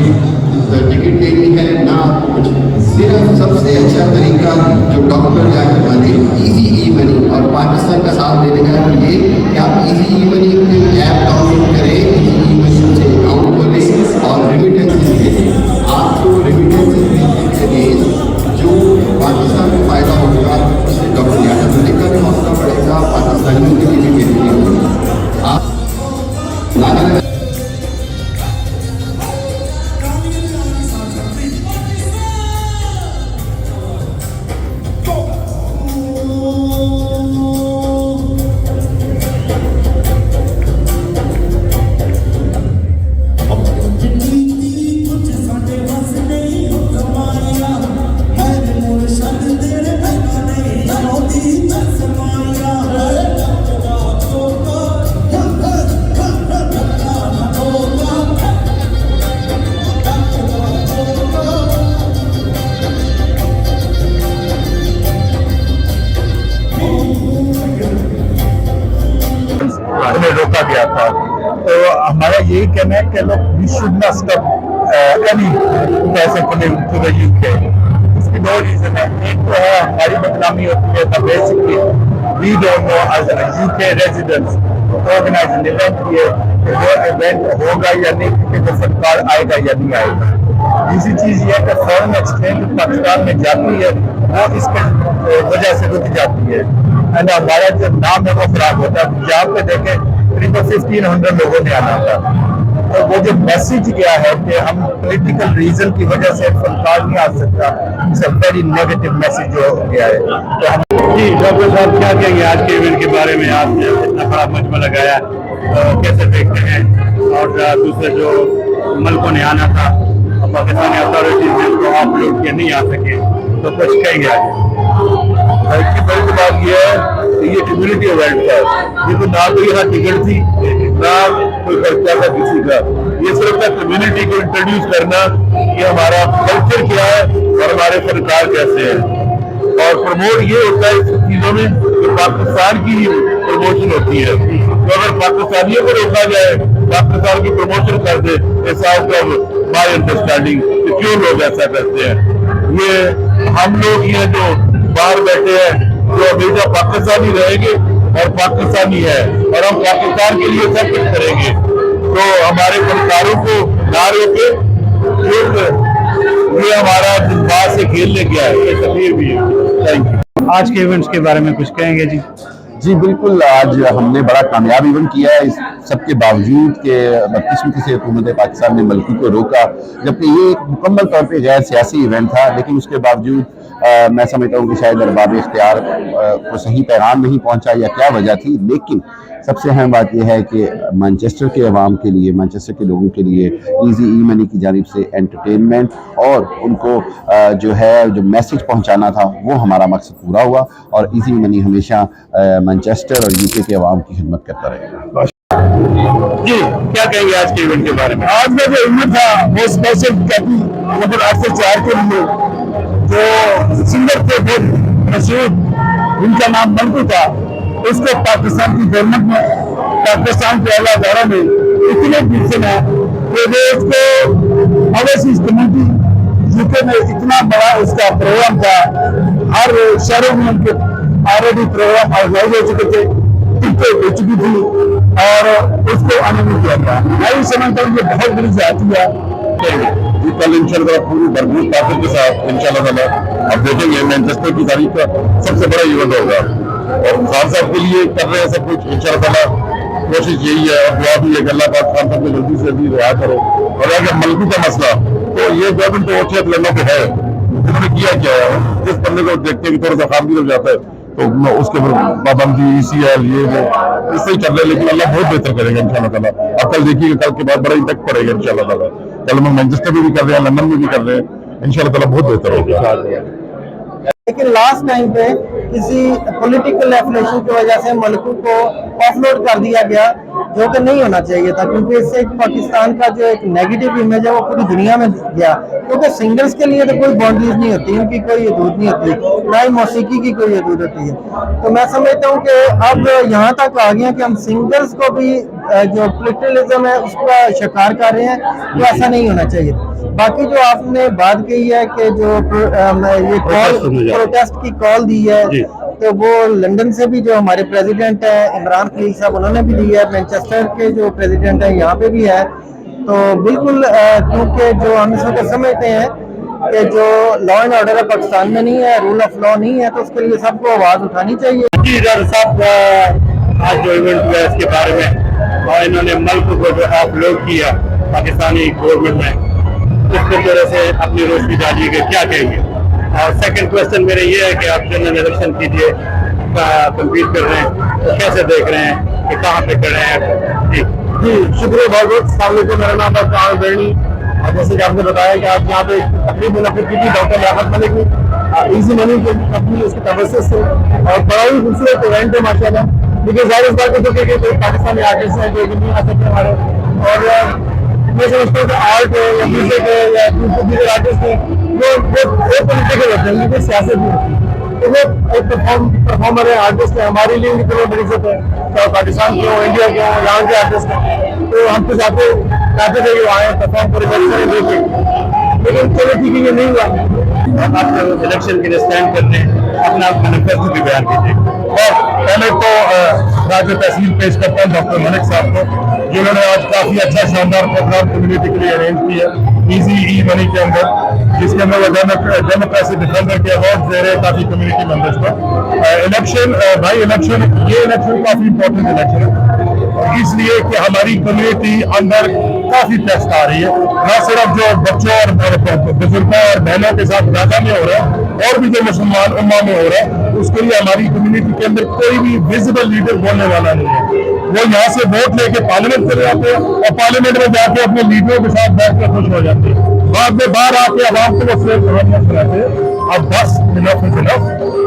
Ticket लेनी है ना कुछ, सिर्फ सबसे अच्छा तरीका जो डॉक्टर जाने वाले इजी ई मनी और पाकिस्तान का साथ देने का ये कि आप इजी ई मनी ऐप डाउनलोड करें, इजी ई मनी से अकाउंट खोलें और रेमिटेंसेस भेजें। आपको रेमिटेंसेस भेजने के लिए जो पाकिस्तान में फ़ायदा होगा उससे डॉक्टर यादव मलिक का भी हौसला बढ़ेगा, पाकिस्तानियों के लिए भी बेहतरी होगी। आप उन्हें रोका गया था। तो हमारा यही कहना है कि लोग we should not stop any पैसे कमिंग टू द यूके। इसकी दो रीजन है। एक तो है हमारी बदनामी होती है, basically we don't know as UK residents organise an event ये वो इवेंट होगा या नहीं, क्योंकि वो सरकार आएगा या नहीं आएगा। दूसरी चीज ये है कि फॉरेन एक्सचेंज पाकिस्तान में जाती है वो इसके वजह से रुक जाती है, एंड हमारा जो नाम है वो खराब होता है। जहाँ पे देखें तकरीबन 1500 लोगों ने आना था। तो वो जो मैसेज गया है कि हम पॉलिटिकल रीजन की वजह से फनकार नहीं आ सकता, it's a very negative message जो गया है। तो हम जी डॉक्टर साहब क्या कहेंगे आज के इवेंट के बारे में? आपने इतना बड़ा मजमा लगाया, तो कैसे देखते हैं? और दूसरे जो मुल्कों ने आना था पाकिस्तानी अथॉरिटीज ने उनको आप लोग के नहीं आ सके, तो कुछ कहेंगे आज? की पहली बात ये है कि ये कम्युनिटी इवेंट था, जिसमें ना कोई यहाँ टिकट थी ना कोई खर्चा था किसी का। ये सिर्फ था कम्युनिटी को इंट्रोड्यूस करना कि हमारा कल्चर क्या है और हमारे फनकार कैसे हैं, और प्रमोट ये होता है इस चीजों में कि पाकिस्तान की प्रमोशन होती है। तो अगर पाकिस्तानियों को रोका जाए, पाकिस्तान की प्रमोशन कर दे, it's out of my understanding कि क्यों लोग ऐसा करते हैं। ये हम लोग ये जो बाहर बैठे हैं जो हमेशा पाकिस्तानी रहेंगे और पाकिस्तानी है, और हम पाकिस्तान के लिए सब कुछ करेंगे। तो हमारे फनकारों को ना रोके, ये हमारा जज्बात से खेलने गया है, ये तकरीर भी है। Thank you. आज के इवेंट्स के बारे में कुछ कहेंगे जी? जी बिल्कुल, आज हमने बड़ा कामयाब इवेंट किया है, इस सबके बावजूद कि बदकिस्मती से हुकूमत पाकिस्तान ने मलकी को रोका, जबकि ये एक मुकम्मल तौर पे गैर सियासी इवेंट था। लेकिन उसके बावजूद मैं समझता हूँ कि शायद अरबाब इख्तियार को सही पैगाम नहीं पहुँचा या क्या वजह थी। लेकिन सबसे अहम बात यह है कि मैनचेस्टर के अवाम के लिए, मैनचेस्टर के लोगों के लिए इजी ई मनी की जानिब से एंटरटेनमेंट और उनको जो मैसेज पहुंचाना था वो हमारा मकसद पूरा हुआ, और इजी मनी हमेशा मैनचेस्टर और यूके के अवाम की खिदमत करता रहेगा। जी क्या कहेंगे आज के इवेंट के बारे में? आज का जो इवेंट था वो स्पेशल मतलब 8 से 4 के लिए जो सिंगर थे बहुत मशहूर, उनका नाम मलकू था, उसको पाकिस्तान की गवर्नमेंट में, पाकिस्तान के अला अदारा में इतने पीछे है कि वो उसको ओवरसीज कम्युनिटी यूके में इतना बड़ा उसका प्रोग्राम था, हर शहरों में उनके ऑलरेडी प्रोग्राम ऑर्गेनाइज हो चुके थे, टिकटें हो चुकी थी और उसको आने नहीं किया था। मैं भी समझता हूँ ये बहुत बड़ी जाती है। कल इंशाल्लाह पूरी भरपूर ताकत के साथ इंशाल्लाह अब देखेंगे मैनचेस्टर की तारीख का सबसे बड़ा इवेंट होगा, और खान साहब के लिए कर रहे हैं सब कुछ इंशाल्लाह। कोशिश यही है और दुआ भी है कि अल्लाह पाक खान साहब को जल्दी से जल्दी रिहा करो। और अगर मलकी का मसला तो ये गवर्नमेंट तो अच्छे लड़ों को है, उन्होंने किया क्या है, जिस बंदे को देखते हैं कि थोड़ा सा खामगी हो जाता है तो उसके पाबंदी ECL ये वो इससे ही चल रहे, लेकिन अल्लाह बहुत बेहतर करेगा इंशाल्लाह ताला। अब कल देखिएगा, कल के बाद बड़ा इम्पैक्ट पड़ेगा इंशाल्लाह ताला। कल हम मैनचेस्टर में भी कर रहे हैं, लंदन में भी कर रहे हैं, इंशाल्लाह ताला बहुत बेहतर होगा। लेकिन लास्ट टाइम पे किसी पॉलिटिकल एफिलिएशन की वजह से मलकू को ऑफलोड कर दिया गया, जो कि नहीं होना चाहिए था, क्योंकि इससे पाकिस्तान का जो एक नेगेटिव इमेज है वो पूरी दुनिया में गया। क्योंकि सिंगर्स के लिए तो कोई बाउंड्रीज नहीं होती, उनकी कोई हदूद नहीं होती, ना ही मौसीकी की कोई हदूद होती है। तो मैं समझता हूँ कि अब यहाँ तक आ गया कि हम सिंगर्स को भी जो पोलिटिकलिज्म है उसका शिकार कर रहे हैं, तो ऐसा नहीं होना चाहिए। باقی جو آپ نے بات کہی ہے کہ جو یہ پروٹیسٹ کی کال دی ہے جی۔ تو وہ لندن سے بھی جو ہمارے پریزیڈنٹ ہیں عمران خلیل صاحب انہوں نے بھی دی ہے، مینچسٹر کے جو پریزیڈنٹ ہیں یہاں پہ بھی ہے، تو بالکل کیونکہ جو ہم اس وقت سمجھتے ہیں کہ جو لا اینڈ آرڈر ہے پاکستان میں نہیں ہے، رول آف لا نہیں ہے، تو اس کے لیے سب کو آواز اٹھانی چاہیے۔ جی ڈاکٹر صاحب، آج جو ایونٹ ہوا ہے اس کے بارے میں، اور انہوں نے ملک کو جو آف لوڈ کیا پاکستانی گورنمنٹ میں، اس کی طرح سے اپنی روشنی ڈالیے گا، کیا کہیں گے؟ اور سیکنڈ کوشچن میرا یہ ہے کہ آپ جنرل الیکشن کیجیے، کمپیٹ کر رہے ہیں تو کیسے دیکھ رہے ہیں کہ کہاں پہ کھڑے ہیں؟ جی جی شکریہ بہت بہت۔ السلام علیکم، میرا نام ڈاکٹر عامر بیرنی، اور جیسے کہ آپ نے بتایا کہ آپ یہاں پہ تقریب منعقد کی تھی ڈاکٹر لیاقت ملک نے، ایزی منی کی کمپنی اس کی توسط سے، اور بڑا ہی خوبصورت ایونٹ ہے ماشاء اللہ، کیونکہ ظاہر اس بات کو کہ کوئی پاکستانی آرٹسٹ ہیں جو نہیں آ سکتے ہمارے، اور میں سمجھتا ہوں کہ آرٹ ہے یا میوزک ہے یا دیگر آرٹسٹ ہیں وہ پولیٹیکل ہوتے ہیں، ان کی سیاست بھی ہوتی ہے، تو وہ ایک پرفارمر ہے، آرٹسٹ ہے، ہمارے لیے ان کی بڑی عزت ہے، چاہے پاکستان کے ہوں، انڈیا کے ہوں، یہاں کے آرٹسٹ ہیں، تو ہم تو چاہتے تھے کہ وہ آئیں پرفارم کریں، بچے دیکھیں، لیکن چلو ٹھیک ہے یہ نہیں ہوا۔ آپ الیکشن کے لیے اسٹینڈ کرنے اپنا مینیفیسٹو بھی بیان کیجیے۔ اور پہلے تو راج تحصیل پیش کرتا ہوں ڈاکٹر ملک صاحب کو، جنہوں نے آج کافی اچھا شاندار پروگرام کمیونٹی کے لیے ارینج کیا ایزی ای منی کے اندر، جس کے اندر وہ ڈیموکریسی ڈیفینڈر کے ایوارڈ دے رہے کافی کمیونٹی ممبرس کو۔ الیکشن بھائی یہ الیکشن کافی امپورٹنٹ الیکشن ہے، اس لیے کہ ہماری کمیونٹی اندر کافی ٹیسٹ آ رہی ہے، نہ صرف جو بچوں اور بزرگوں اور بہنوں کے ساتھ غزہ میں ہو رہا ہے، اور بھی جو مسلمان امہ میں ہو رہا ہے، اس کے لیے ہماری کمیونٹی کے اندر کوئی بھی ویزیبل لیڈر بولنے والا نہیں ہے۔ وہ یہاں سے ووٹ لے کے پارلیمنٹ چلے جاتے ہیں اور پارلیمنٹ میں جا کے اپنے لیڈروں کے ساتھ بیٹھ کر خوش ہو جاتے ہیں، بعد میں باہر آ کے عوام کو وہ فیل کہانیاں سناتے ہیں۔ اب بس انف از انف،